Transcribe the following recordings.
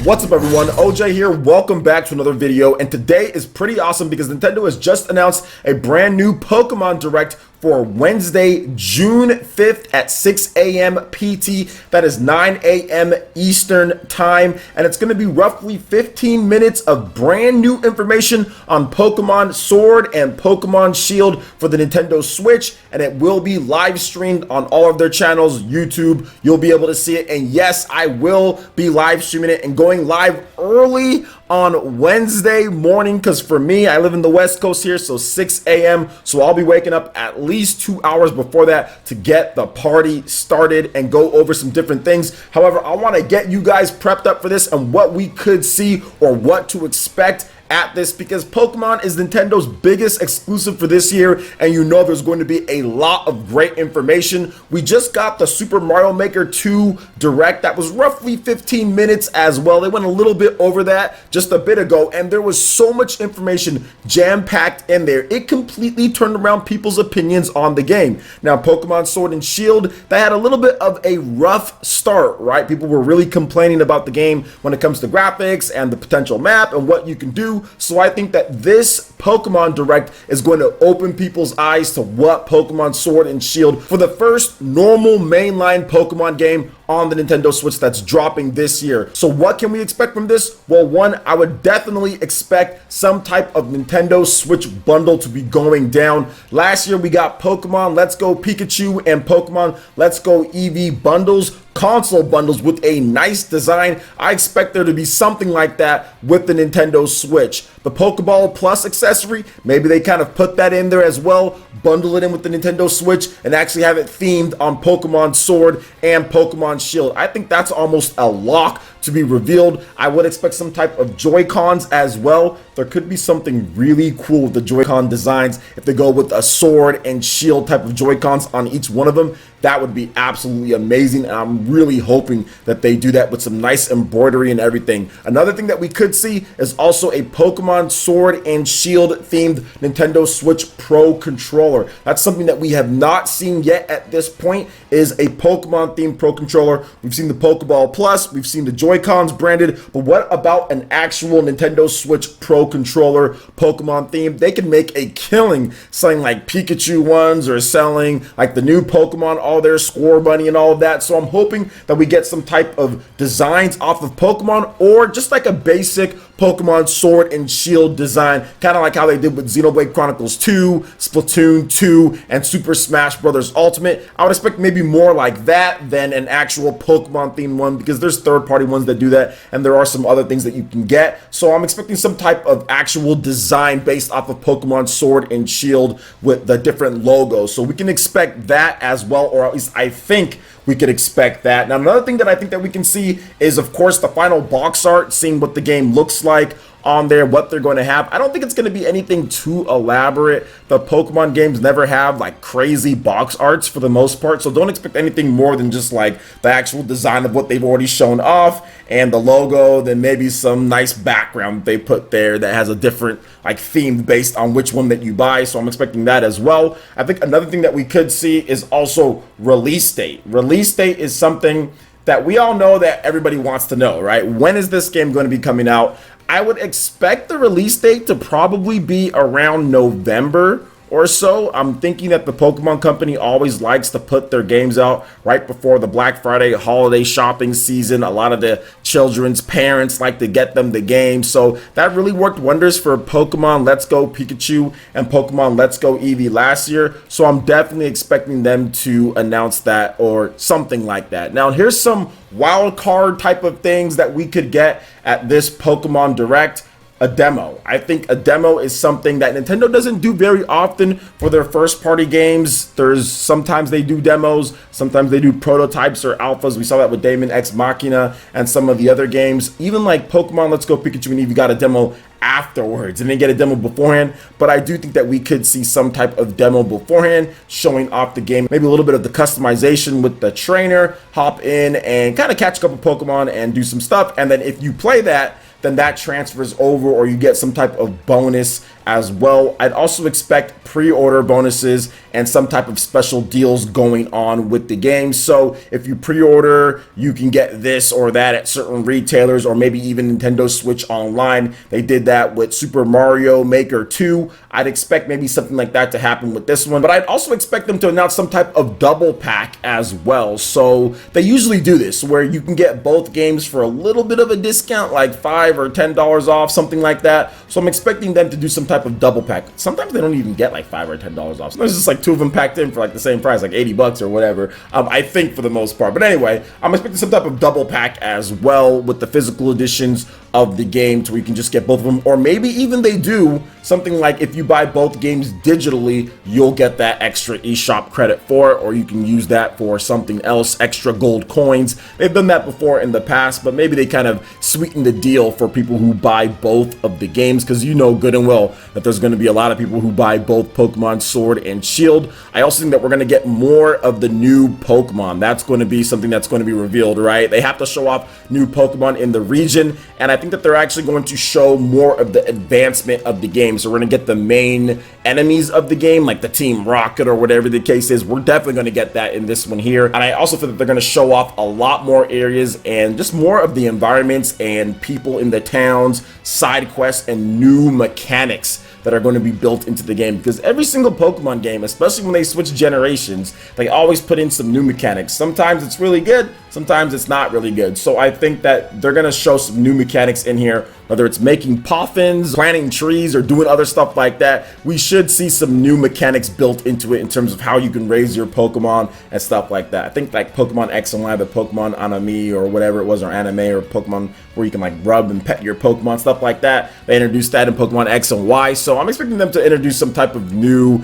What's up everyone, OJ here, welcome back to another video, and today is pretty awesome because Nintendo has just announced a brand new Pokemon Direct for Wednesday, June 5th at 6 a.m. PT. That is 9 a.m. Eastern time, and it's going to be roughly 15 minutes of brand new information on Pokemon Sword and Pokemon Shield for the Nintendo Switch, and it will be live streamed on all of their channels, YouTube. You'll be able to see it, and yes, I will be live streaming it and going live early on Wednesday morning, because for me, I live in the West Coast here, so 6 a.m. So I'll be waking up at least 2 hours before that to get the party started and go over some different things. However, I want to get you guys prepped up for this and what we could see or what to expect at this, because Pokemon is Nintendo's biggest exclusive for this year, and you know there's going to be a lot of great information. We just got the Super Mario Maker 2 Direct that was roughly 15 minutes as well. They went a little bit over that just a bit ago, and there was so much information jam-packed in there. It completely turned around people's opinions on the game. Now, Pokemon Sword and Shield, they had a little bit of a rough start, right? People were really complaining about the game when it comes to graphics and the potential map and what you can do. So I think that this Pokemon Direct is going to open people's eyes to what Pokemon Sword and Shield for the first normal mainline Pokemon game on the Nintendo Switch that's dropping this year. So what can we expect from this? Well, one, I would definitely expect some type of Nintendo Switch bundle to be going down. Last year we got Pokemon Let's Go Pikachu and Pokemon Let's Go Eevee bundles, console bundles with a nice design. I expect there to be something like that with the Nintendo Switch. The Pokeball Plus accessory, maybe they kind of put that in there as well, bundle it in with the Nintendo Switch and actually have it themed on Pokemon Sword and Pokemon Shield. I think that's almost a lock to be revealed. I would expect some type of Joy-Cons as well. There could be something really cool with the Joy-Con designs if they go with a Sword and Shield type of Joy-Cons on each one of them. That would be absolutely amazing, and I'm really hoping that they do that with some nice embroidery and everything. Another thing that we could see is also a Pokemon Sword and Shield themed Nintendo Switch Pro controller. That's something that we have not seen yet at this point, is a Pokemon themed Pro controller. We've seen the Pokeball Plus, we've seen the Joy-Cons branded, but what about an actual Nintendo Switch Pro controller Pokemon themed? They can make a killing selling like Pikachu ones or selling like the new Pokemon, all their Score Bunny and all of that. So I'm hoping that we get some type of designs off of Pokemon, or just like a basic Pokemon Sword and Shield design, kind of like how they did with Xenoblade Chronicles 2, Splatoon 2, and Super Smash Bros. Ultimate. I would expect maybe more like that than an actual Pokemon themed one, because there's third-party ones that do that, and there are some other things that you can get. So I'm expecting some type of actual design based off of Pokemon Sword and Shield with the different logos. So we can expect that as well, or at least I think we could expect that. Now, another thing that I think that we can see is, of course, the final box art, seeing what the game looks like on there, what they're going to have. I don't think it's going to be anything too elaborate. The Pokemon games never have like crazy box arts for the most part, so don't expect anything more than just like the actual design of what they've already shown off and the logo, then maybe some nice background they put there that has a different like theme based on which one that you buy. So I'm expecting that as well. I think another thing that we could see is also release date. Release date is something that we all know that everybody wants to know, right? When is this game going to be coming out? I would expect the release date to probably be around November or so. I'm thinking that the Pokemon Company always likes to put their games out right before the Black Friday holiday shopping season. A lot of the children's parents like to get them the game. So that really worked wonders for Pokemon Let's Go Pikachu and Pokemon Let's Go Eevee last year. So I'm definitely expecting them to announce that or something like that. Now, here's some wild card type of things that we could get at this Pokemon Direct. A demo. I think a demo is something that Nintendo doesn't do very often for their first party games. Sometimes they do demos, sometimes they do prototypes or alphas. We saw that with Daemon X Machina and some of the other games. Even like Pokemon Let's Go Pikachu and Eevee got a demo afterwards and then get a demo beforehand. But I do think that we could see some type of demo beforehand showing off the game, maybe a little bit of the customization with the trainer, hop in and kind of catch a couple Pokemon and do some stuff. And then if you play that, then that transfers over, or you get some type of bonus as well. I'd also expect pre-order bonuses and some type of special deals going on with the game. So if you pre-order, you can get this or that at certain retailers, or maybe even Nintendo Switch Online. They did that with Super Mario Maker 2. I'd expect maybe something like that to happen with this one, but I'd also expect them to announce some type of double pack as well. So they usually do this where you can get both games for a little bit of a discount, like $5 or $10 off, something like that. So I'm expecting them to do some type of double pack. Sometimes they don't even get like $5 or $10 off. Sometimes it's just like two of them packed in for like the same price, like 80 bucks or whatever. I think for the most part. But anyway, I'm expecting some type of double pack as well with the physical editions of the game to where you can just get both of them, or maybe even they do something like if you buy both games digitally, you'll get that extra eShop credit for it, or you can use that for something else, extra gold coins. They've done that before in the past, but maybe they kind of sweeten the deal for people who buy both of the games, because you know good and well that there's going to be a lot of people who buy both Pokemon Sword and Shield. I also think that we're going to get more of the new Pokemon. That's going to be something that's going to be revealed, right? They have to show off new Pokemon in the region, and I think that they're actually going to show more of the advancement of the game. So we're going to get the main enemies of the game, like the Team Rocket or whatever the case is. We're definitely going to get that in this one here. And I also feel that they're going to show off a lot more areas and just more of the environments and people in the towns, side quests, and new mechanics that are going to be built into the game, because every single Pokemon game, especially when they switch generations, they always put in some new mechanics. Sometimes it's really good, sometimes it's not really good. So I think that they're going to show some new mechanics in here, whether it's making poffins, planting trees, or doing other stuff like that. We should see some new mechanics built into it in terms of how you can raise your Pokemon and stuff like that. I think like Pokemon X and Y, the Pokemon Anami or whatever it was, or Anime, or Pokemon where you can like rub and pet your Pokemon, stuff like that. They introduced that in Pokemon X and Y. So I'm expecting them to introduce some type of new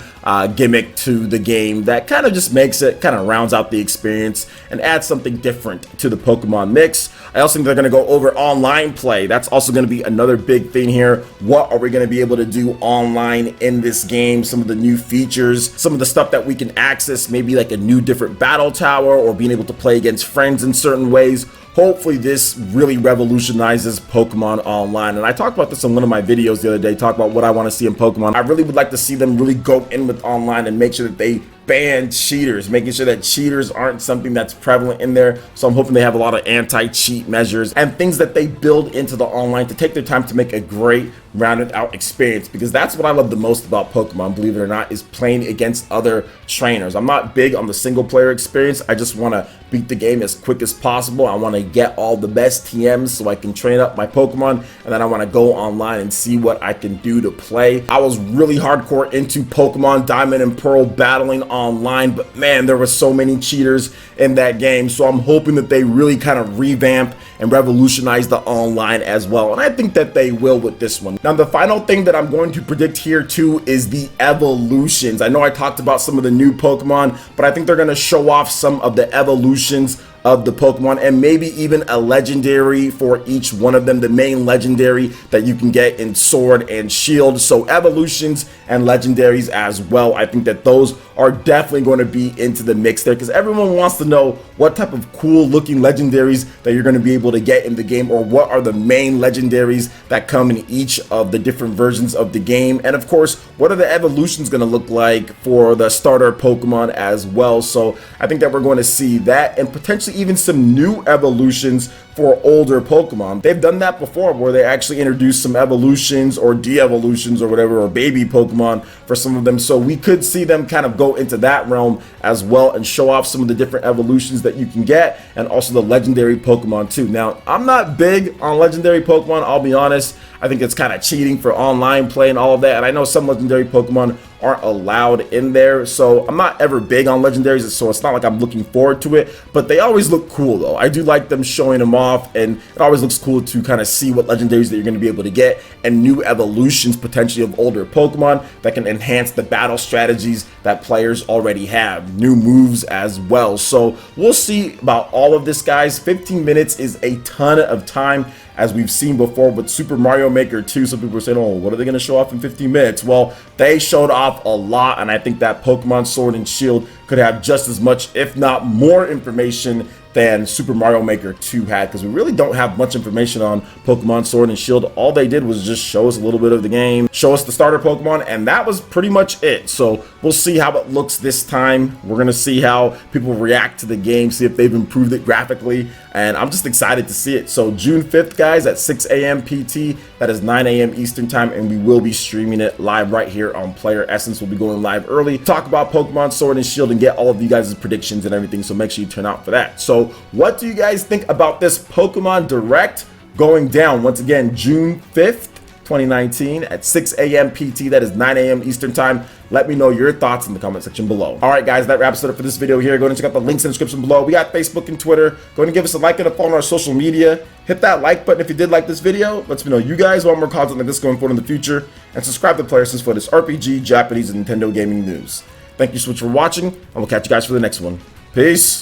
gimmick to the game that kind of just makes it, kind of rounds out the experience and adds something different to the Pokemon mix. I also think they're going to go over online play. That's also going to be another big thing here. What are we going to be able to do online in this game? Some of the new features, some of the stuff that we can access, maybe like a new different battle tower, or being able to play against friends in certain ways. Hopefully this really revolutionizes Pokemon Online. And I talked about this in one of my videos the other day, talk about what I want to see in Pokemon. I really would like to see them really go in with online and make sure that they ban cheaters, making sure that cheaters aren't something that's prevalent in there. So I'm hoping they have a lot of anti-cheat measures and things that they build into the online to take their time to make a great rounded out experience, because that's what I love the most about Pokemon, believe it or not, is playing against other trainers. I'm not big on the single player experience. I just want to beat the game as quick as possible. I want to get all the best TMs so I can train up my Pokemon, and then I want to go online and see what I can do to play. I was really hardcore into Pokemon Diamond and Pearl battling online, but man, there were so many cheaters in that game. So I'm hoping that they really kind of revamp and revolutionize the online as well, and I think that they will with this one. Now the final thing that I'm going to predict here too is the evolutions. I know I talked about some of the new Pokemon, but I think they're going to show off some of the evolutions of the Pokemon, and maybe even a legendary for each one of them, the main legendary that you can get in Sword and Shield. So evolutions and legendaries as well. I think that those are definitely going to be into the mix there, because everyone wants to know what type of cool looking legendaries that you're going to be able to get in the game, or what are the main legendaries that come in each of the different versions of the game, and of course what are the evolutions going to look like for the starter Pokemon as well. So I think that we're going to see that, and potentially even some new evolutions for older Pokemon. They've done that before, where they actually introduced some evolutions or de-evolutions or whatever, or baby Pokemon for some of them. So we could see them kind of go into that realm as well and show off some of the different evolutions that you can get, and also the legendary Pokemon too. Now, I'm not big on legendary Pokemon, I'll be honest. I think it's kind of cheating for online play and all of that, and I know some legendary Pokemon aren't allowed in there, so I'm not ever big on legendaries, so it's not like I'm looking forward to it, but they always look cool though. I do like them showing them off, and it always looks cool to kind of see what legendaries that you're going to be able to get, and new evolutions potentially of older Pokemon that can enhance the battle strategies that players already have, new moves as well. So we'll see about all of this, guys. 15 minutes is a ton of time, as we've seen before with Super Mario Maker 2. Some people are saying, oh, what are they going to show off in 15 minutes? Well, they showed off a lot, and I think that Pokemon Sword and Shield could have just as much, if not more information than Super Mario Maker 2 had, because we really don't have much information on Pokemon Sword and Shield. All they did was just show us a little bit of the game, show us the starter Pokemon, and that was pretty much it. So we'll see how it looks this time. We're going to see how people react to the game, see if they've improved it graphically, and I'm just excited to see it. So June 5th, guys, at 6 a.m. PT, that is 9 a.m. Eastern time, and we will be streaming it live right here on PlayerEssence. We'll be going live early, talk about Pokemon Sword and Shield, and get all of you guys' predictions and everything, so make sure you turn out for that. So what do you guys think about this Pokemon Direct going down? Once again, June 5th, 2019 at 6 a.m. PT, that is 9 a.m. Eastern time. Let me know your thoughts in the comment section below. All right, guys, that wraps it up for this video here. Go ahead and check out the links in the description below. We got Facebook and Twitter. Go ahead and give us a like and a follow on our social media. Hit that like button if you did like this video. Lets me know you guys want more content like this going forward in the future. And subscribe to PlayerEssence for this RPG, Japanese, and Nintendo gaming news. Thank you so much for watching, and we'll catch you guys for the next one. Peace.